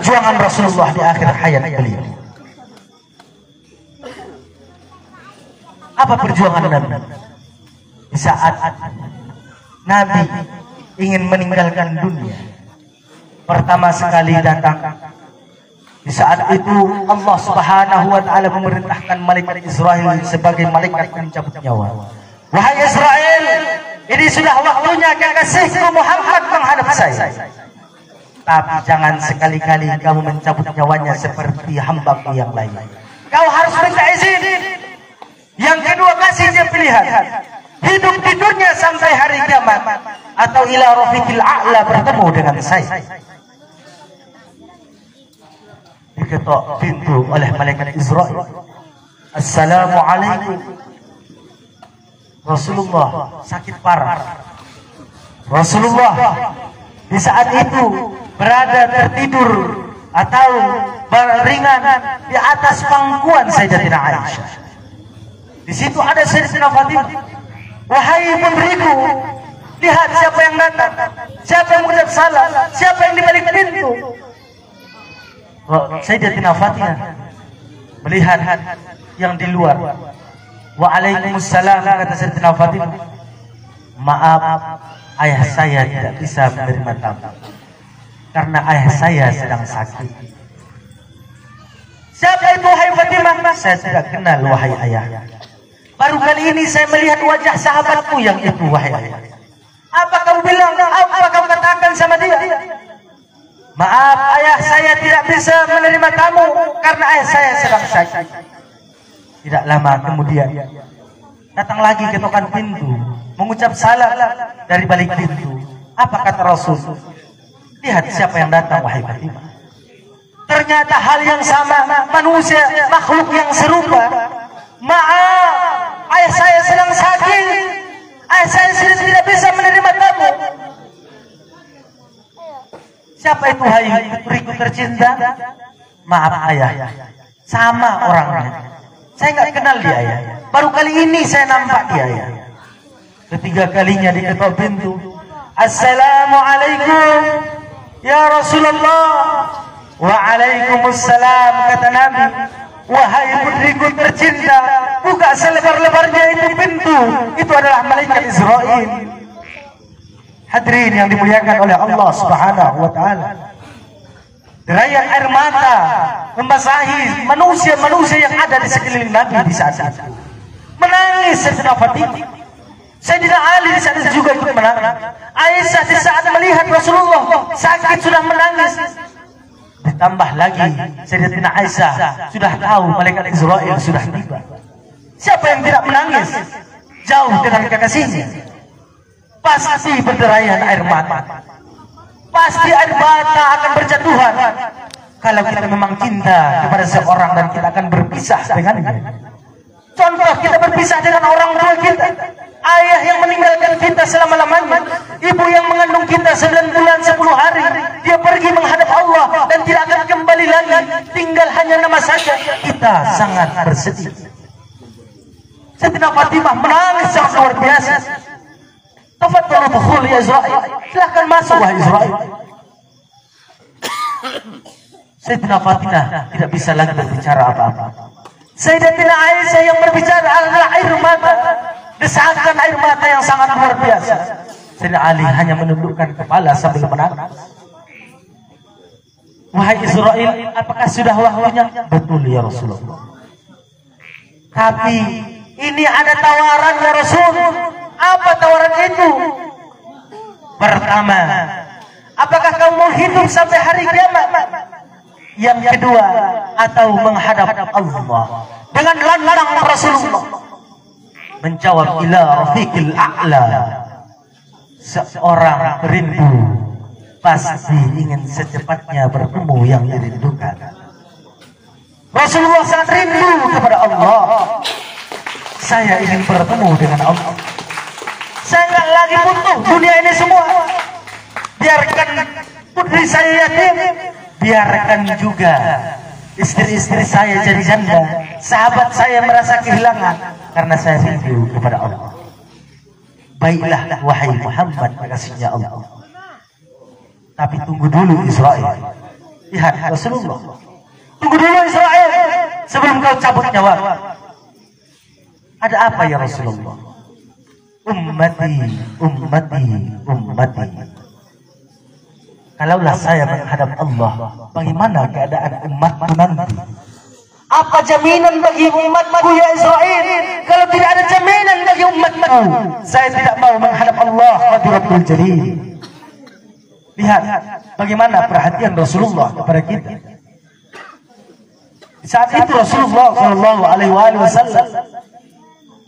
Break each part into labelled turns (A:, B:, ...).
A: perjuangan Rasulullah di akhir hayat beliau. Apa perjuangan Nabi? Di saat Nabi ingin meninggalkan dunia, pertama sekali datang. Di saat itu Allah Subhanahu wa taala memerintahkan malaikat Israel sebagai malaikat pencabut nyawa. Wahai Israel, ini sudah waktunya kekasihku Muhammad menghadap saya. Tapi jangan sekali-kali kamu mencabut nyawanya seperti hambaku yang lain. Kau harus minta izin. Yang kedua, kasih dia pilihan. Hidup di dunia sampai hari kiamat, atau ila rafiqil a'la, bertemu dengan saya. Diketok pintu oleh malaikat Israel. Assalamualaikum. Rasulullah sakit parah. Rasulullah di saat itu berada tertidur atau beringan di atas pangkuan Sayyidatina Aisyah. Di situ ada Sayyidatina Fatimah. Wahai pemberiku, lihat siapa yang datang, siapa yang mengucap salam, siapa yang di balik pintu. Sayyidatina Fatimah melihat yang di luar. Waalaikumsalam, kata Sayyidatina Fatimah. Maaf, ayah saya tidak bisa menerima tamu karena ayah saya sedang sakit. Siapa itu wahai Fatimah? Saya tidak kenal wahai ayah. Baru kali ini saya melihat wajah sahabatku yang itu wahai ayah. Apa kamu bilang? Apa kamu katakan sama dia? Maaf, ayah saya tidak bisa menerima tamu karena ayah saya sedang sakit. Tidak lama kemudian datang lagi ketokan pintu, mengucap salam dari balik pintu. Apa kata Rasul? Lihat siapa yang datang wahai Fatimah. Ternyata hal yang sama, manusia, makhluk yang serupa. Maaf, ayah saya sedang sakit. Ayah saya tidak bisa menerima tamu. Siapa itu hai putriku tercinta? Maaf ayah, sama orangnya. Saya nggak kenal dia ayah. Baru kali ini saya nampak dia ayah. Ketiga kalinya diketok pintu. Assalamualaikum ya Rasulullah. Waalaikumsalam, kata Nabi. Wahai putriku tercinta, buka selebar-lebarnya itu pintu. Itu adalah malaikat Israel. Hadirin yang dimuliakan oleh Allah Subhanahu wa taala. Derayan air mata membasahi manusia-manusia yang ada di sekeliling Nabi di saat itu. Menangis Sayyidatina Fatimah. Sayyidina Ali di saat itu juga ikut menangis. Aisyah di saat melihat Rasulullah sakit sudah menangis. Ditambah lagi Sayyidatina Aisyah sudah tahu malaikat Israel sudah tiba. Siapa yang tidak menangis jauh dengan kekasihnya? Pasti berderayan air mata. Pasti air mata akan berjatuhan kalau kita memang cinta kepada seorang dan kita akan berpisah dengannya. Contoh, kita berpisah dengan orang tua kita, ayah yang meninggalkan kita selama-lamanya, ibu yang mengandung kita 9 bulan 10 hari, dia pergi menghadap Allah dan tidak akan kembali lagi, tinggal hanya nama saja. Kita sangat bersedih. Sayyidatina Fatimah menangis sangat luar biasa. Tafadhalu dukhul ya Israel. Silahkan masuk wahai Israel. Sayyidatina Fatimah tidak bisa lagi berbicara apa-apa. Sayyidatina Aisyah yang berbicara adalah air mata, desakan air mata yang sangat luar biasa. Sayyidina Ali hanya menundukkan kepala sambil menangis. Wahai Israel, apakah sudah waktunya? Betul ya Rasulullah. Tapi ini ada tawaran ya Rasul. Apa tawaran itu? Pertama, apakah kamu mau hidup sampai hari kiamat? Yang kedua, atau menghadap Allah. Dengan lantang Rasulullah menjawab, ila rafiqil a'la. Seorang perindu pasti ingin secepatnya bertemu yang dirindukan. Rasulullah sangat rindu kepada Allah. Saya ingin bertemu dengan Allah. Saya nggak lagi butuh dunia ini semua. Biarkan putri saya yatim, biarkan juga istri-istri saya jadi janda, sahabat saya merasa kehilangan karena saya rindu kepada Allah. Baiklah wahai Muhammad, kasihnya Allah. Tapi tunggu dulu Israel. Lihat Rasulullah. Tunggu dulu Israel sebelum kau cabut nyawa. Ada apa ya Rasulullah? Ummati, ummati, ummati. Kalaulah saya menghadap Allah, bagaimana keadaan umatku nanti? Apa jaminan bagi umatku ya Israel? Kalau tidak ada jaminan bagi umatku, saya tidak mau menghadap Allah Rabbul Jalil. Lihat bagaimana perhatian Rasulullah kepada kita. Saat itu Rasulullah Shallallahu Alaihi Wasallam,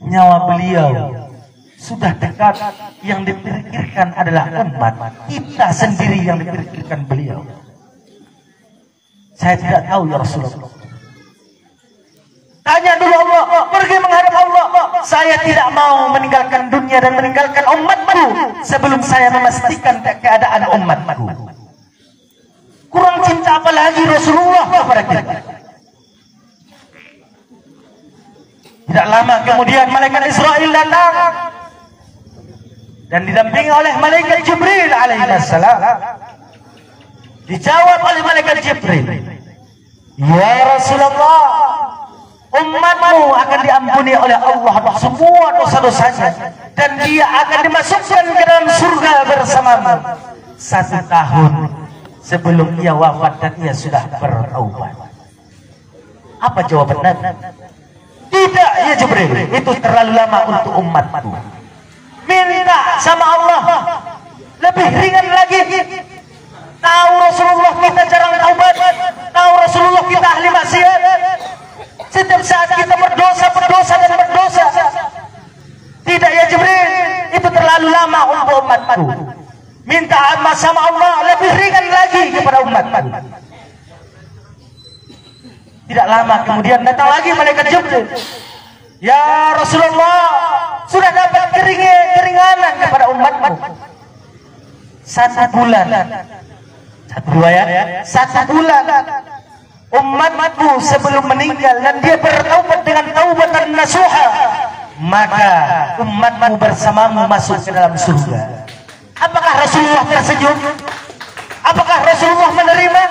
A: nyawa beliau sudah dekat, yang dipikirkan adalah umat. Kita sendiri yang dipikirkan beliau. Saya tidak tahu ya Rasulullah. Tanya dulu Allah, pergi menghadap Allah. Saya tidak mau meninggalkan dunia dan meninggalkan umatku sebelum saya memastikan keadaan umatku. Kurang cinta apa lagi Rasulullah kepada kita? Tidak lama kemudian malaikat Israel datang dan didampingi oleh malaikat Jibril alaihissalam. Dijawab oleh malaikat Jibril, ya Rasulullah, umatmu akan diampuni oleh Allah semua dosa-dosanya dan dia akan dimasukkan ke dalam surga bersamamu 1 tahun sebelum ia wafat dan ia sudah bertaubat. Apa jawaban Nabi? Tidak ya Jibril, itu terlalu lama untuk umatku. Minta sama Allah lebih ringan lagi. Tahu Rasulullah kita jarang taubat, tahu Rasulullah kita ahli maksiat. Setiap saat kita berdosa dan berdosa. Tidak ya Jibril, itu terlalu lama untuk umatku. Minta sama Allah lebih ringan lagi kepada umatku. Tidak lama kemudian datang lagi malaikat Jibril. Ya Rasulullah, sudah dapat keringanan kepada umatmu. 1 bulan. 1 riwayat, 1 bulan. Umatmu sebelum meninggal dan dia bertaubat dengan taubatan nasuha, maka umatmu bersamamu masuk ke dalam surga. Apakah Rasulullah tersenyum? Apakah Rasulullah menerima?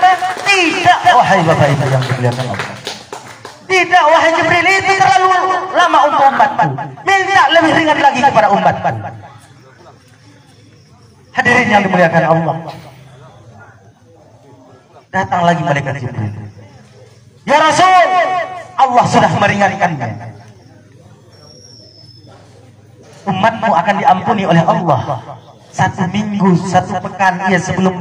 A: Tidak, wahai Bapak Ibu yang dimuliakan Allah. Tidak, wahai Jibril, itu terlalu lama untuk umatku. Minta lebih ringan lagi kepada umatku. Hadirin yang dimuliakan Allah. Datang lagi malaikat Jibril. Ya Rasul, Allah sudah meringankannya. Umatmu akan diampuni oleh Allah 1 minggu, 1 pekan ia sebelum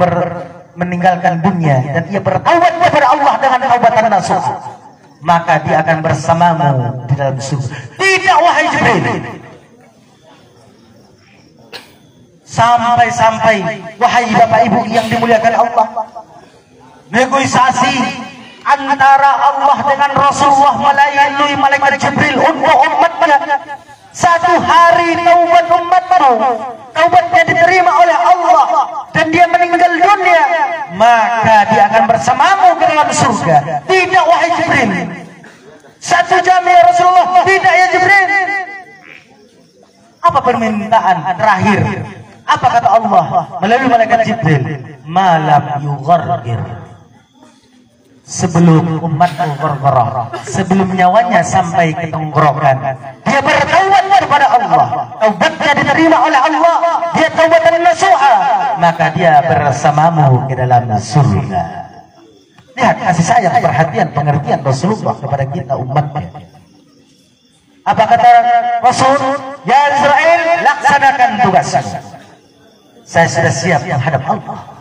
A: meninggalkan dunia dan ia bertaubat kepada Allah dengan taubatan nasuh, maka dia akan bersamamu di dalam surga. Tidak wahai Jibril. Sampai wahai Bapak Ibu yang dimuliakan Allah, negosiasi antara Allah dengan Rasulullah melalui malaikat Jibril untuk umatnya. 1 hari taubat umatmu, taubatnya diterima oleh Allah dan dia meninggal dunia, maka dia akan bersamamu ke dalam surga. Tidak wahai Jibril. 1 jam ya Rasulullah. Tidak ya Jibril. Apa permintaan terakhir? Apa kata Allah melalui malaikat Jibril? Malam yughargir. Sebelum umatmu bergerah, sebelum nyawanya sampai ke tenggorokan, dia bertaubat kepada Allah, taubatnya diterima oleh Allah, dia taubatan nasuha, maka dia bersamamu ke dalam surga. Lihat kasih sayang, perhatian, pengertian Rasulullah kepada kita umatnya. Apa kata Rasul? Ya Israel, laksanakan tugasmu. Saya sudah siap menghadap Allah.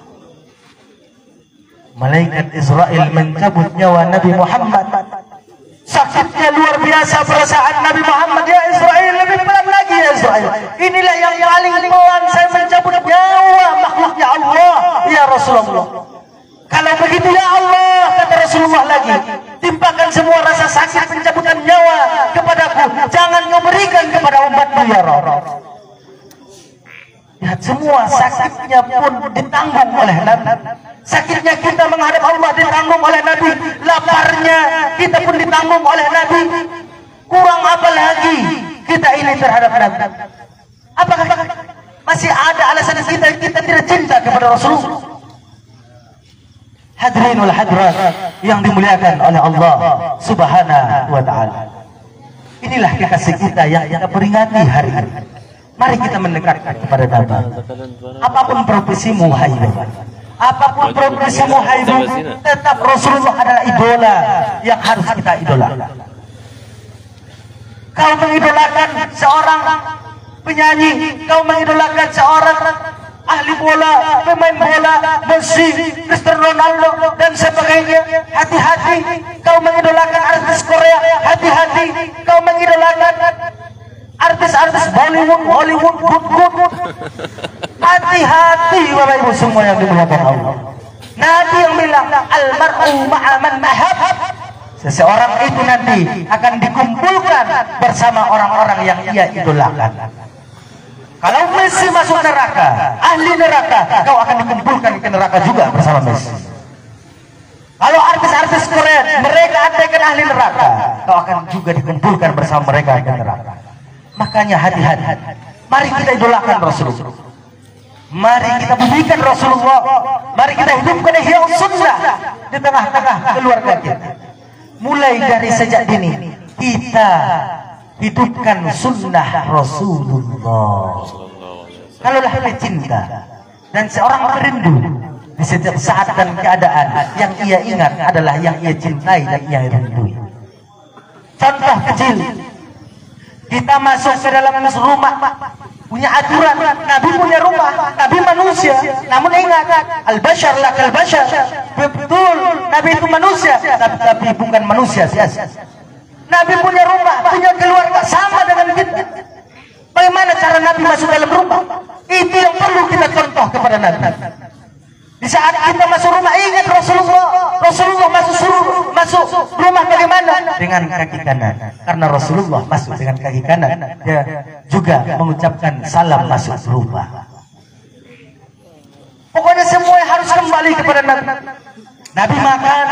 A: Malaikat Israel mencabut nyawa Nabi Muhammad. Sakitnya luar biasa perasaan Nabi Muhammad. Ya Israel, lebih pelan lagi ya Israel. Inilah yang paling pelan saya mencabut nyawa makhluknya Allah. Ya Rasulullah, kalau begitu ya Allah, kata Rasulullah lagi, timpakan semua rasa sakit pencabutan nyawa kepadaku. Jangan kau berikan kepada umatmu ya Rabb. Lihat, semua sakitnya pun ditanggung oleh Nabi. Sakitnya kita menghadap Allah ditanggung oleh Nabi. Laparnya kita pun ditanggung oleh Nabi. Kurang apa lagi kita ini terhadap Nabi? Apakah masih ada alasan kita tidak cinta kepada Rasulullah? Hadirinul hadirat yang dimuliakan oleh Allah Subhanahu wa taala. Inilah kekasih kita yang kita peringati hari ini. Mari kita mendekat kepada Nabi. Apapun profesimu, hai Bapak. Apapun profesimu, hai Ibu, tetap Rasulullah adalah idola yang harus kita idolakan. Kau mengidolakan seorang penyanyi, kau mengidolakan seorang ahli bola, pemain bola, Messi, Cristiano Ronaldo dan sebagainya. Hati-hati kau mengidolakan artis Korea, hati-hati kau mengidolakan artis-artis Bollywood, Hollywood, Good. Hati-hati Bapak Ibu semua yang dimuliakan Allah. Nabi yang bilang almar'u ma'aman mahab. Seseorang itu nanti akan dikumpulkan bersama orang-orang yang ia idolakan. Kalau Messi masuk neraka, ahli neraka, kau akan dikumpulkan ke neraka juga bersama Messi. Kalau artis-artis Korea, mereka andaikan ahli neraka, kau akan juga dikumpulkan bersama mereka ke neraka. Makanya hati-hati. Mari kita idolakan Rasulullah. Mari kita bumikan Rasulullah. Mari kita hidupkan ihya sunnah di tengah-tengah keluarga kita. Mulai dari sejak dini kita hidupkan sunnah Rasulullah. Kalaulah pecinta dan seorang perindu di setiap saat dan keadaan, yang ia ingat adalah yang ia cintai dan ia rindui. Contoh kecil, kita masuk ke dalam rumah, punya aturan. Nabi punya rumah, Nabi manusia, namun ingat al-bashar lakal bashar. Betul, Nabi itu manusia, tapi bukan manusia biasa. Nabi punya rumah, punya keluarga sama dengan kita. Bagaimana cara Nabi masuk dalam rumah? Itu yang perlu kita contoh kepada Nabi. Di saat kita masuk rumah, ingat Rasulullah. Rasulullah masuk rumah bagaimana? Dengan kaki kanan. Karena Rasulullah masuk dengan kaki kanan, dia juga mengucapkan salam masuk rumah. Pokoknya semua harus kembali kepada Nabi. Nabi makan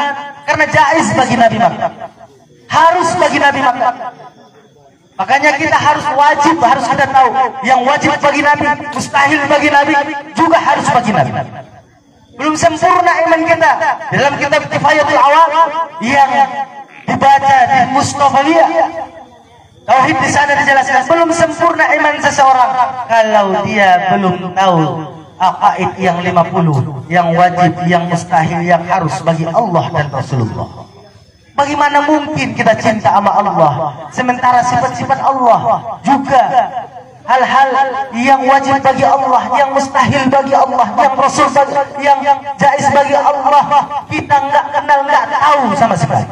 A: karena jaiz bagi Nabi makan. Harus bagi Nabi makan. Makanya kita harus kita tahu yang wajib bagi Nabi, mustahil bagi Nabi, juga harus bagi Nabi. Belum sempurna iman kita. Dalam kitab Kifayatul Awam yang dibaca di Mustafaliyah, tauhid di sana dijelaskan belum sempurna iman seseorang kalau dia belum tahu aqaid yang 50, yang wajib, yang mustahil, yang harus bagi Allah dan Rasulullah. Bagaimana mungkin kita cinta sama Allah sementara sifat-sifat Allah juga hal-hal yang wajib bagi Allah, yang mustahil bagi Allah, yang Rasul yang jaiz bagi Allah kita nggak kenal, nggak tahu sama sekali.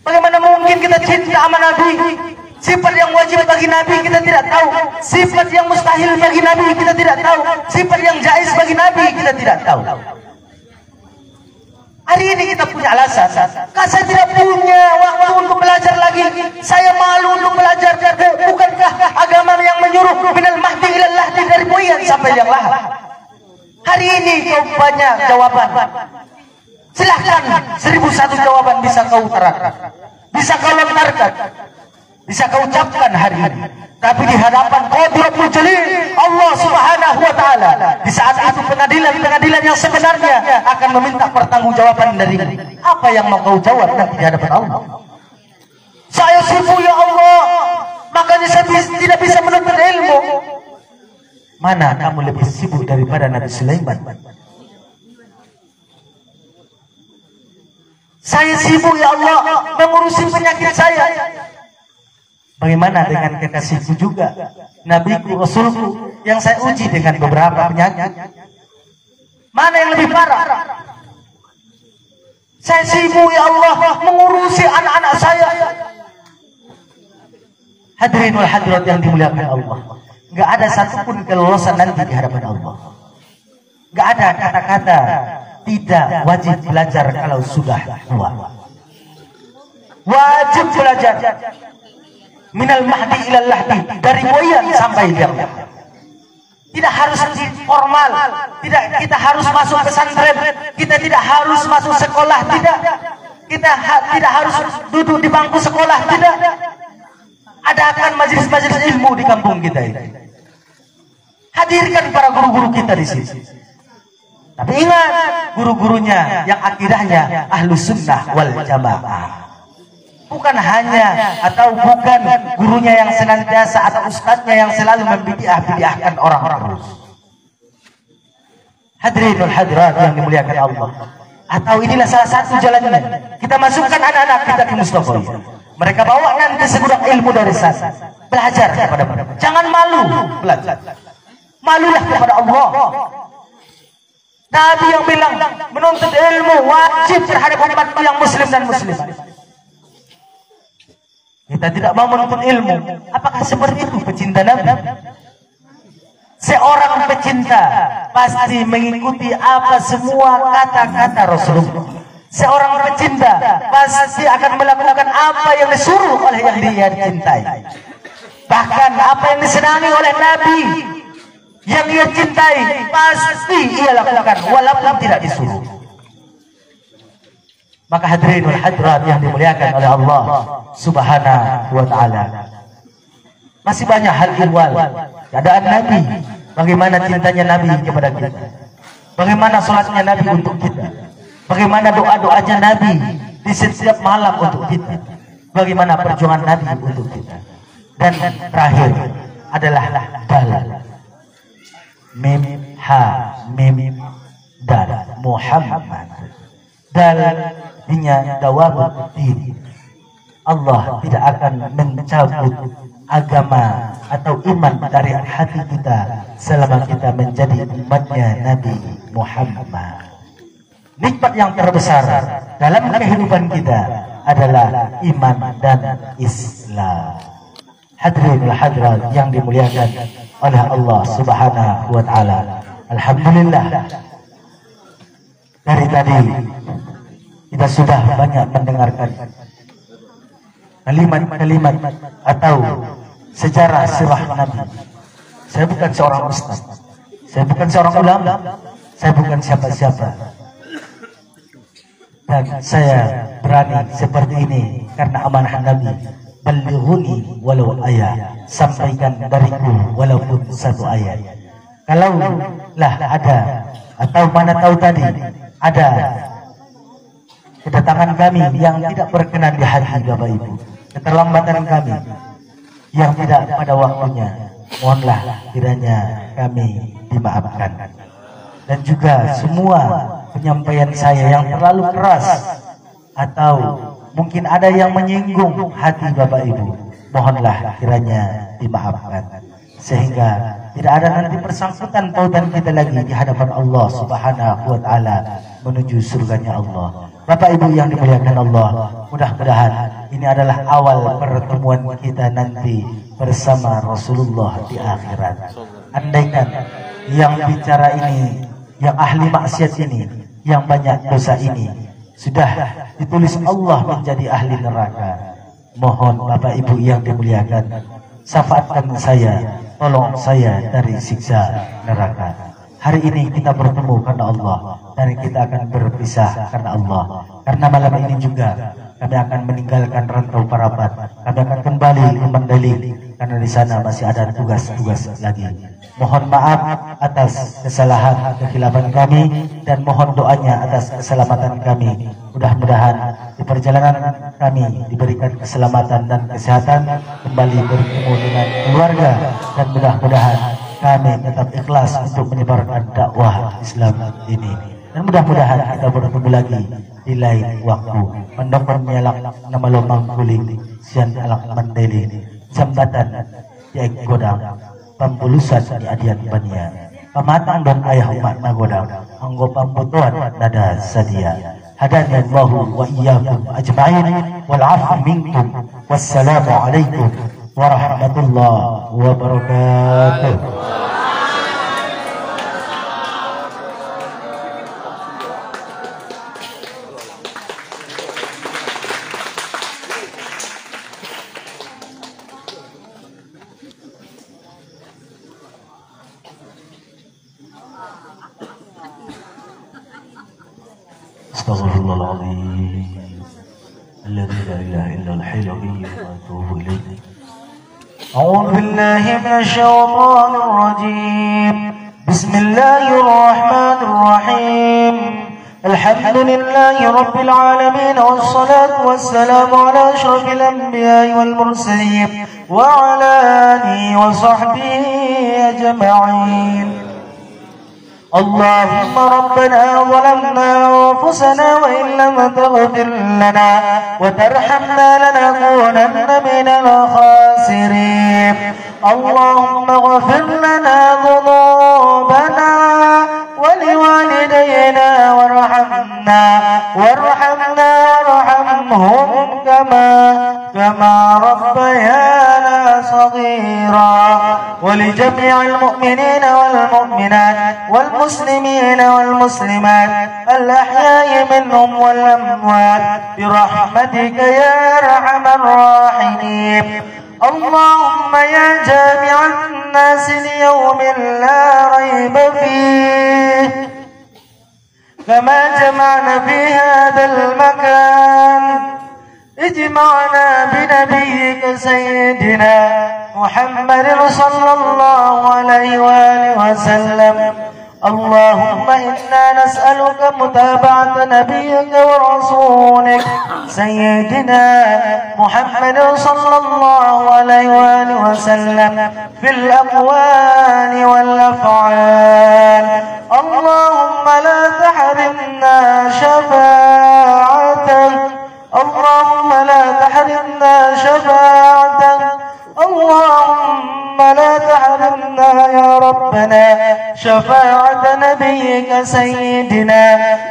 A: Bagaimana mungkin kita cinta sama Nabi, sifat yang wajib bagi Nabi kita tidak tahu, sifat yang mustahil bagi Nabi kita tidak tahu, sifat yang jaiz bagi Nabi kita tidak tahu. Hari ini kita punya alasan, saya tidak punya waktu untuk belajar lagi, saya malu untuk belajar. Bukankah agama yang menyuruh minal mahdi ilal lahdi, dari buayan sampai yang lahir? Hari ini kau banyak jawaban, silahkan 1001 jawaban bisa kau utarakan, bisa kau lontarkan, bisa kau ucapkan hari ini. Tapi di hadapan Qadirul Jalil Allah Subhanahu wa taala, di saat itu pengadilan yang sebenarnya akan meminta pertanggungjawaban dari apa yang mau kau jawab nanti di hadapan Allah. Saya sibuk ya Allah, makanya saya tidak bisa menuntut ilmu. Mana kamu lebih sibuk daripada Nabi Sulaiman? Saya sibuk ya Allah mengurusi penyakit saya. Bagaimana dengan kekasihku juga, Nabiku, Rasulku, yang saya uji dengan beberapa penyakit? Mana yang lebih parah? Saya sibuk ya Allah mengurusi anak-anak saya. Hadirin wal hadirat yang dimuliakan Allah, nggak ada satupun kelolosan nanti di hadapan Allah. Nggak ada kata-kata tidak wajib belajar kalau sudah tua. Wajib belajar. Minal mahdi ilal lahdi, dari boyan sampai liang. Tidak harus formal, tidak kita harus masuk pesantren, kita tidak harus masuk sekolah, tidak. Kita tidak harus duduk di bangku sekolah, tidak. Adakan majelis-majelis ilmu di kampung kita ini. Hadirkan para guru-guru kita di sini. Tapi ingat, guru-gurunya yang akidahnya Ahlus Sunnah wal Jamaah. Bukan hanya atau bukan gurunya yang senantiasa atau ustadznya yang selalu membidiah-bidiahkan orang terus. Hadirinul hadirat yang dimuliakan Allah. Atau inilah salah satu jalannya. Kita masukkan anak-anak kita ke Mustafawiyah. Mereka bawa nanti segudang ilmu dari sana. Belajar kepada mereka. Jangan malu belajar. Malulah kepada Allah. Nabi yang bilang menuntut ilmu wajib terhadap umat yang muslim dan muslimat. Kita tidak mau menuntut ilmu. Apakah seperti itu pecinta Nabi? Seorang pecinta pasti mengikuti apa semua kata-kata Rasulullah. Seorang pecinta pasti akan melakukan apa yang disuruh oleh yang dia cintai. Bahkan apa yang disenangi oleh Nabi yang ia cintai pasti ia lakukan walaupun tidak disuruh. Maka hadirinul hadirat yang dimuliakan oleh Allah Subhanahu wa ta'ala, masih banyak hal ihwal keadaan Nabi, bagaimana cintanya Nabi kepada kita, bagaimana salatnya Nabi untuk kita, bagaimana doa-doanya Nabi di setiap malam untuk kita, bagaimana perjuangan Nabi untuk kita. Dan terakhir adalah dalil. Mim ha mim dal Muhammad. Dalilnya dawamuddin. Allah tidak akan mencabut agama atau iman dari hati kita selama kita menjadi umatnya Nabi Muhammad. Nikmat yang terbesar dalam kehidupan kita adalah iman dan Islam. Hadirin hadirat yang dimuliakan oleh Allah Subhanahu wa ta'ala. Alhamdulillah, dari tadi kita sudah banyak mendengarkan kalimat-kalimat atau sejarah sirah Nabi. Saya bukan seorang ustaz, saya bukan seorang ulama, saya bukan siapa-siapa, dan saya berani seperti ini karena amanah Nabi. Balighuni walau ayat, sampaikan dariku walaupun satu ayat. Kalau lah ada atau mana tahu tadi ada kedatangan kami yang tidak berkenan di hati Bapak Ibu, keterlambatan kami yang tidak pada waktunya, mohonlah kiranya kami dimaafkan. Dan juga semua penyampaian saya yang terlalu keras atau mungkin ada yang menyinggung hati Bapak Ibu, mohonlah kiranya dimaafkan, sehingga tidak ada nanti persangkutan pautan kita lagi di hadapan Allah Subhanahu wa ta'ala menuju surganya Allah. Bapak Ibu yang dimuliakan Allah, mudah-mudahan ini adalah awal pertemuan kita nanti bersama Rasulullah di akhirat. Andaikan yang bicara ini, yang ahli maksiat ini, yang banyak dosa ini sudah ditulis Allah menjadi ahli neraka, mohon Bapak Ibu yang dimuliakan, syafaatkan saya, tolong saya dari siksa neraka. Hari ini kita bertemu karena Allah, dan kita akan berpisah karena Allah. Karena malam ini juga kami akan meninggalkan rantau Parapat, kami akan kembali ke Mandailing karena di sana masih ada tugas-tugas lagi. Mohon maaf atas kesalahan kekhilafan kami, dan mohon doanya atas keselamatan kami. Mudah-mudahan di perjalanan kami diberikan keselamatan dan kesehatan, kembali bertemu dengan keluarga, dan mudah-mudahan kami tetap ikhlas untuk menyebarkan dakwah Islam ini. Dan mudah-mudahan kita bertemu lagi di lain waktu. Mendokter nyelak nama lomang kuling sian alak Mandailing, jambatan di Godang, pambulusan di Adian Bania, pamatang dan ayah umat nagodang, anggo pambutuan nada sadia. Hadani Allahu wa iyyakum ajma'in wal 'afwu minkum. Wassalamu alaikum warahmatullahi wabarakatuh. Astaghfirullahaladzim, alladzi la ilaha illal hayyul qayyum wa atubu ilaih. A'udzu billahi minasy syaithanir rajim. بسم الله الرحمن الرحيم الحمد لله رب العالمين والصلاة والسلام على أشرف الأنبياء والمرسلين وعلى آله وصحبه أجمعين. اللهم ربنا ظلمنا أنفسنا وإن لم تغفر لنا وترحمنا لنكونن من الخاسرين. اللهم اغفر لنا ذنوبنا ولوالدينا وارحمهم كما ربيانا صغيرا. ولجميع المؤمنين والمؤمنات والمسلمين والمسلمات الأحياء منهم والأموات برحمتك يا أرحم الراحمين. اللهم يا جامع الناس ليوم لا ريب فيه كما جمعنا في هذا المكان اجمعنا بنبيك سيدنا محمد صلى الله عليه وآله وسلم. اللهم إنا نسألك متابعة نبيك ورسولك سيدنا محمد صلى الله عليه وآله وسلم في الأقوال والأفعال. اللهم لا تحرمنا شفاعته. اللهم لا تحرمنا شفاعته. اللهم لا تحرمنا يا ربنا شفاعة نبيك سيدنا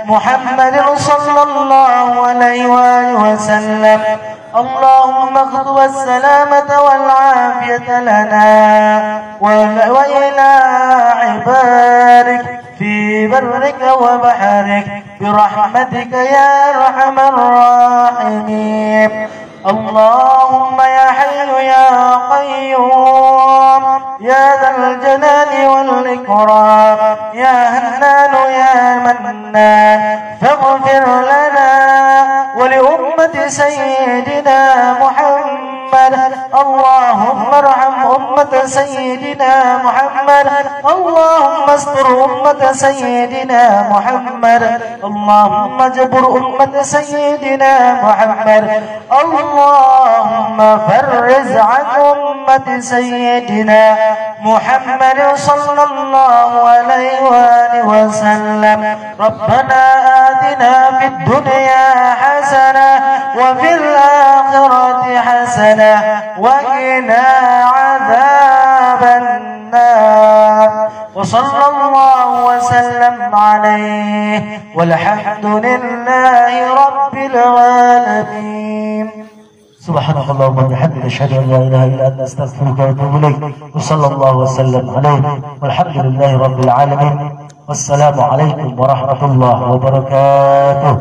A: محمد صلى الله عليه وآله وسلم. اللهم اغض السلامة والعافية لنا وإلى عبادك في برك وبحرك برحمتك يا أرحم الراحمين. اللهم يا حي يا قيوم يا ذا الجلال والإكرام يا هنان يا منان فاغفر لنا ولأمة سيدنا محمد. اللهم ارحم أمة سيدنا محمد. اللهم استر أمة سيدنا محمد. اللهم اجبر أمة سيدنا محمد. اللهم فرج عن أمة سيدنا محمد صلى الله عليه وآله وسلم. ربنا آتنا في الدنيا حسنة وفي الآخرة حسنة وقنا عذاب النار. وصلى الله وسلم عليه والحمد لله رب العالمين.
B: سبحانك اللهم وبحمدك اشهد ان لا اله الا انت استغفرك واتوب اليك وصلى الله وسلم عليه والحمد لله رب العالمين والسلام عليكم ورحمه الله وبركاته.